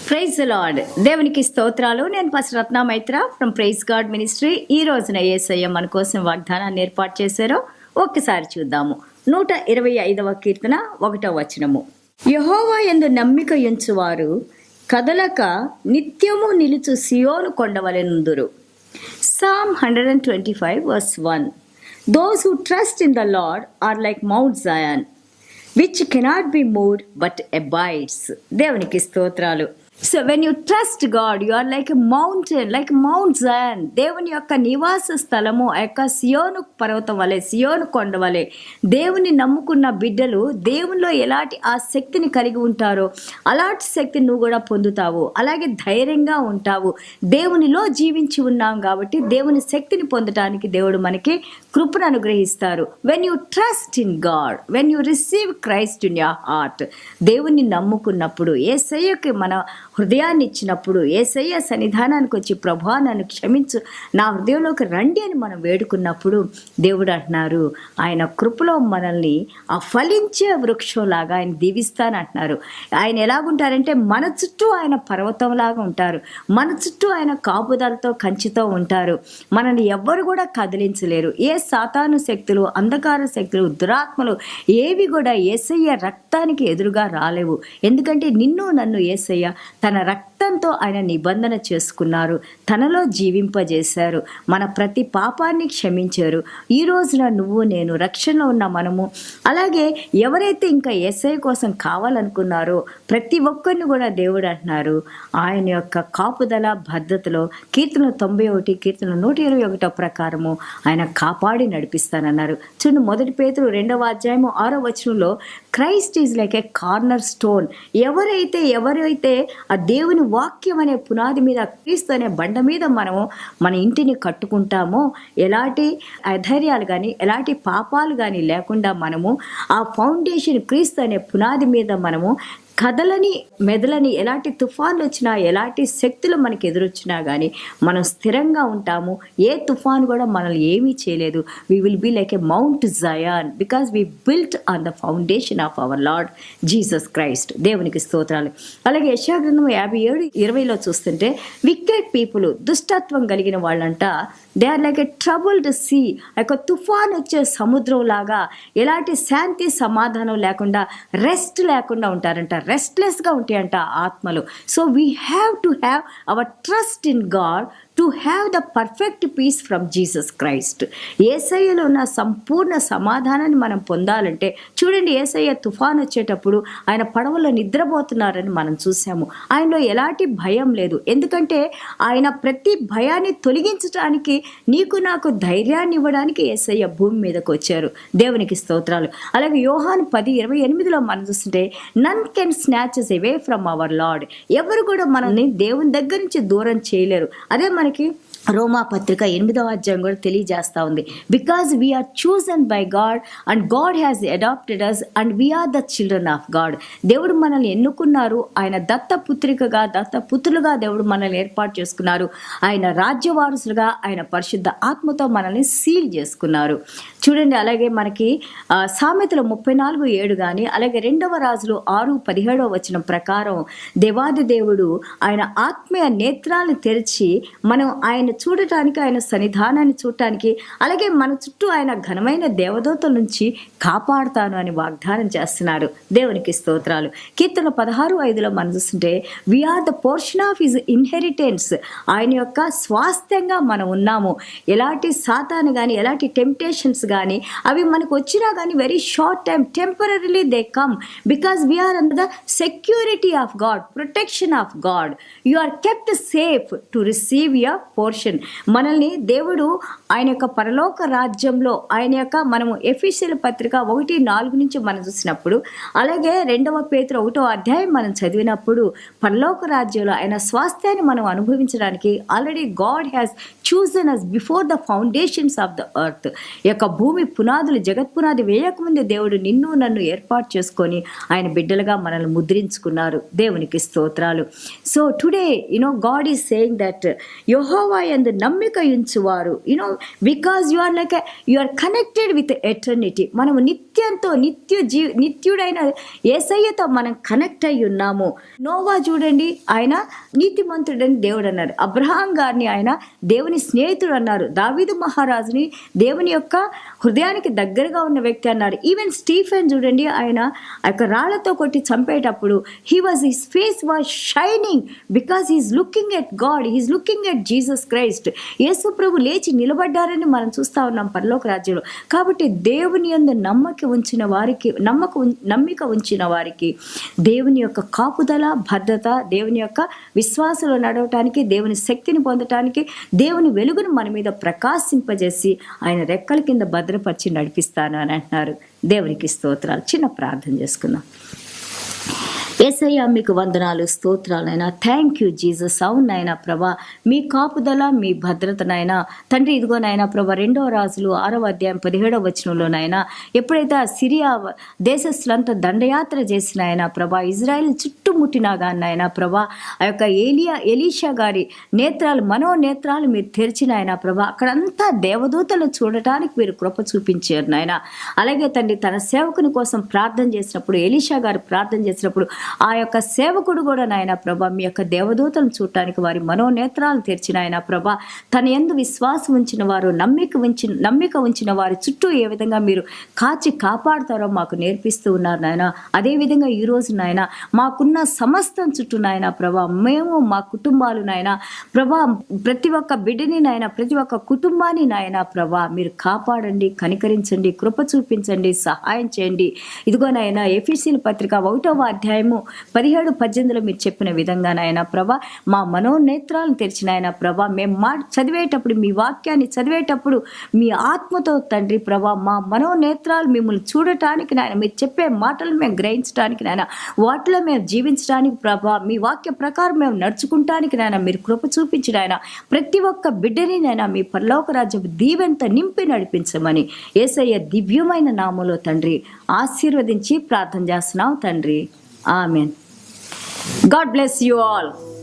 Praise the lord. దేవునికి స్తోత్రాలు. నేను pastor Ratna Maitra from Praise God Ministry. ఈ రోజున యేసయ్య మన కోసం వాగ్దానాన్ని ఏర్పాటు చేశారో ఒక్కసారి చూద్దాము. 125వ కీర్తన 1వ వచనము. యెహోవా యందు నమ్మిక ఉంచువారు కదలక నిత్యము నిలుచు సియోను కొండవలెనుందురు. Psalm 125 verse 1. Those who trust in the Lord are like Mount Zion, which cannot be moved but abides. దేవునికి స్తోత్రాలు. So when you trust God you are like a mountain, like Mount Zion. దేవుని యొక్క నివాస స్థలము ఆ యొక్క సియోను పర్వతం వలె, సియోను కొండ వలె. దేవుని నమ్ముకున్న బిడ్డలు దేవునిలో ఎలాంటి ఆ శక్తిని కలిగి ఉంటారో అలాంటి శక్తిని నువ్వు కూడా పొందుతావు. అలాగే ధైర్యంగా ఉంటావు. దేవునిలో జీవించి ఉన్నాం కాబట్టి దేవుని శక్తిని పొందడానికి దేవుడు మనకి కృపను అనుగ్రహిస్తారు. When you trust in God, when you receive Christ in your heart, దేవుని నమ్ముకున్నప్పుడు, యేసయ్యకి మన హృదయాన్ని ఇచ్చినప్పుడు, యేసయ్య సన్నిధానానికి వచ్చి ప్రభువా నన్ను క్షమించు, నా హృదయంలోకి రండి అని మనం వేడుకున్నప్పుడు దేవుడు అంటున్నారు ఆయన కృపలో మనల్ని ఆ ఫలించే వృక్షంలాగా ఆయన దీవిస్తానంటున్నారు. ఆయన ఎలాగుంటారంటే మన చుట్టూ ఆయన పర్వతంలాగా ఉంటారు, మన చుట్టూ ఆయన కాపుదలతో కంచితో ఉంటారు. మనల్ని ఎవ్వరు కూడా కదిలించలేరు. ఏ సాతాను శక్తులు, అంధకార శక్తులు, దురాత్మలు ఏవి కూడా యేసయ్య రక్తానికి ఎదురుగా రాలేవు. ఎందుకంటే నిన్ను నన్ను యేసయ్య తన రక్తంతో ఆయన నిబంధన చేసుకున్నారు, తనలో జీవింపజేశారు, మన ప్రతి పాపాన్ని క్షమించారు. ఈ రోజున నువ్వు నేను రక్షణలో ఉన్న మనము, అలాగే ఎవరైతే ఇంకా యేసయ్య కోసం కావాలనుకున్నారో ప్రతి ఒక్కరిని కూడా దేవుడు అంటున్నారు ఆయన యొక్క కాపుదల భద్రతలో. కీర్తన 91, కీర్తన 121 ప్రకారము ఆయన కాపాడి నడిపిస్తానన్నారు. చూడండి, 1 పేతురు 2వ అధ్యాయము 6వ వచనంలో Christ is like A corner stone. ఎవరైతే ఆ దేవుని వాక్యం అనే పునాది మీద, క్రీస్తు అనే బండ మీద మనము మన ఇంటిని కట్టుకుంటామో, ఎలాంటి అధైర్యాలు కానీ ఎలాంటి పాపాలు కానీ లేకుండా మనము ఆ ఫౌండేషన్ క్రీస్తు అనే పునాది మీద మనము కదలని మెదలని, ఎలాంటి తుఫాన్లు వచ్చినా ఎలాంటి శక్తులు మనకి ఎదురొచ్చినా కానీ మనం స్థిరంగా ఉంటాము. ఏ తుఫాన్ కూడా మనల్ని ఏమీ చేయలేదు. We will be like a Mount Zion because we built on the foundation of our Lord Jesus Christ. దేవునికి స్తోత్రాలు. అలాగే యెషయా గ్రంథం 57:20 చూస్తుంటే వికెట్ పీపుల్, దుష్టత్వం కలిగిన వాళ్ళంట, they are like a troubled sea, ఒక తుఫాన్ వచ్చే సముద్రం లాగా ఎలాంటి శాంతి సమాధానం లేకుండా, రెస్ట్ లేకుండా ఉంటారంట, రెస్ట్లెస్గా ఉంటాయంట ఆత్మలు. So we have to have our trust in God to have the perfect peace from Jesus Christ. యేసయ్యలో ఉన్న సంపూర్ణ సమాధానాన్ని మనం పొందాలంటే, చూడండి, యేసయ్య తుఫాన్ వచ్చేటప్పుడు ఆయన పడవలో నిద్రపోతున్నారని మనం చూసాము. ఆయనలో ఎలాంటి భయం లేదు. ఎందుకంటే ఆయన ప్రతి భయాన్ని తొలగించడానికి, నీకు నాకు ధైర్యాన్ని ఇవ్వడానికి యేసయ్య భూమి మీదకి వచ్చారు. దేవునికి స్తోత్రాలు. అలాగే యోహాను 10:28 మనం చూస్తుంటే none can snatches away from our Lord. ఎవరు కూడా మనల్ని దేవుని దగ్గర నుంచి దూరం చేయలేరు. అదే మనకి రోమా పత్రిక 8వ అధ్యాయం కూడా తెలియజేస్తూ ఉంది. Because we are chosen by God and God has adopted us and we are the children of God. దేవుడు మనల్ని ఎన్నుకున్నారు. ఆయన దత్తపుత్రులుగా దేవుడు మనల్ని ఏర్పాటు చేసుకున్నారు. ఆయన రాజ్యవారసులుగా, ఆయన పరిశుద్ధ ఆత్మతో మనల్ని సీల్ చేసుకున్నారు. చూడండి, అలాగే మనకి సామెతలు 34:7 కానీ, అలాగే 2వ రాజులు 6:17 వచనం ప్రకారం దేవాది దేవుడు ఆయన ఆత్మీయ నేత్రాలను తెరిచి మనం ఆయన చూడటానికి, ఆయన సన్నిధానాన్ని చూడటానికి, అలాగే మన చుట్టూ ఆయన ఘనమైన దేవదూతల నుంచి కాపాడుతాను అని వాగ్దానం చేస్తున్నారు. దేవునికి స్తోత్రాలు. కీర్తన 16:5 మనం చూస్తుంటే we are the portion of his inheritance. ఆయన యొక్క స్వాస్థ్యంగా మనం ఉన్నాము. ఎలాంటి సాతాను కానీ, ఎలాంటి టెంప్టేషన్స్ కానీ అవి మనకు వచ్చినా కానీ very short time, temporarily they come because we are under the security of God, protection of God. You are kept safe to receive your portion. మనల్ని దేవుడు ఆయన యొక్క పరలోక రాజ్యంలో, ఆయన యొక్క మనము ఎఫెసీయుల పత్రిక 1:4 నుంచి మనం చూసినప్పుడు, అలాగే 2వ పేతురు 1వ అధ్యాయం మనం చదివినప్పుడు పరలోక రాజ్యంలో ఆయన స్వాస్థ్యాన్ని మనం అనుభవించడానికి already God has chosen us before the foundations of the earth. ఈ యొక్క భూమి పునాదులు, జగత్పునాది వేయకముందే దేవుడు నిన్ను నన్ను ఏర్పాటు చేసుకొని ఆయన బిడ్డలుగా మనల్ని ముద్రించుకున్నారు. దేవునికి స్తోత్రాలు. So today God is saying that యెహోవా యందు నమ్మిక ఉంచువారు, because you are connected with eternity. మనము నిత్య నిత్యంతో నిత్యుడైన యేసయ్యతో మనం కనెక్ట్ అయి ఉన్నాము. నోవా చూడండి, ఆయన నీతిమంతుడని దేవుడు అన్నారు. అబ్రహాం గారిని ఆయన దేవుని స్నేహితుడు అన్నారు. దావీదు మహారాజుని దేవుని యొక్క హృదయానికి దగ్గరగా ఉన్న వ్యక్తి అన్నారు. ఈవెన్ స్టీఫెన్ చూడండి, ఆయన రాళ్లతో కొట్టి చంపేటప్పుడు his face was shining because he's looking at God, he's looking at Jesus Christ. యేసు ప్రభు లేచి నిలబడ్డారని మనం చూస్తా ఉన్నాం పరలోక రాజ్యంలో. కాబట్టి దేవుని యందు నమ్మిక ఉంచిన వారికి దేవుని యొక్క కాపుదల, భద్రత, దేవుని యొక్క విశ్వాసంలో నడవటానికి, దేవుని శక్తిని పొందటానికి, దేవుని వెలుగును మన మీద ప్రకాశింపజేసి ఆయన రెక్కల కింద భద్రపరిచి నడిపిస్తాను అని అంటున్నారు. దేవునికి స్తోత్రాలు. చిన్న ప్రార్థన చేసుకుందాం. యేసయ్య మీకు వందనాలు, స్తోత్రాలైనా. Thank you Jesus. అవునైనా ప్రభా, మీ కాపుదల, మీ భద్రతనైనా తండ్రి, ఇదిగోనైనా ప్రభా 2వ రాజులు 6వ అధ్యాయం 17వ వచనంలోనైనా ఎప్పుడైతే ఆ సిరియా దేశస్తులంతా దండయాత్ర చేసిన ఆయన ప్రభా, ఇజ్రాయెల్ చుట్టుముట్టినా కానీ ఆయన ప్రభా, ఆ యొక్క ఎలీషా గారి నేత్రాలు, మనోనేత్రాలు మీరు తెరిచిన ఆయన ప్రభా, అక్కడంతా దేవదూతలు చూడటానికి మీరు కృప చూపించారు నాయన. అలాగే తండ్రి, తన సేవకుని కోసం ప్రార్థన చేసినప్పుడు, ఎలీషా గారు ప్రార్థన చేసినప్పుడు ఆ యొక్క సేవకుడు కూడా నాయన ప్రభా మీ యొక్క దేవదూతలను చూడటానికి వారి మనోనేత్రాలను తెరిచిన ఆయన ప్రభా, తన యందు విశ్వాసం ఉంచిన వారు, నమ్మిక ఉంచిన వారి చుట్టూ ఏ విధంగా మీరు కాచి కాపాడుతారో మాకు నేర్పిస్తూ ఉన్నారు నాయన. అదేవిధంగా ఈరోజు నాయన మాకున్న సమస్తం చుట్టూ నాయన ప్రభా, మేము మా కుటుంబాలు నాయన ప్రభా, ప్రతి ఒక్క బిడ్డని నాయన, ప్రతి ఒక్క కుటుంబాన్ని నాయన ప్రభా మీరు కాపాడండి, కనికరించండి, కృప చూపించండి, సహాయం చేయండి. ఇదిగో నాయన ఎఫెసీయుల పత్రిక 1వ అధ్యాయము 17-18 మీరు చెప్పిన విధంగా నాయన ప్రభా, మా మనోనేత్రాలను తెరిచిన ఆయన ప్రభా, మేము చదివేటప్పుడు, మీ వాక్యాన్ని చదివేటప్పుడు మీ ఆత్మతో తండ్రి ప్రభా, మా మనోనేత్రాలు మిమ్మల్ని చూడటానికి నాయన, మీరు చెప్పే మాటలు మేము గ్రహించడానికి నాయన, వాటిలో మేము జీవించడానికి ప్రభా, మీ వాక్య ప్రకారం మేము నడుచుకుంటానికి నాయన మీరు కృప చూపించిన ఆయన ప్రతి ఒక్క బిడ్డని నాయన మీ పరలోక రాజ్యపు దీవెనతో నింపి నడిపించమని యేసయ్య దివ్యమైన నామములో తండ్రి ఆశీర్వదించి ప్రార్థన చేస్తున్నాం తండ్రి. Amen. God bless you all.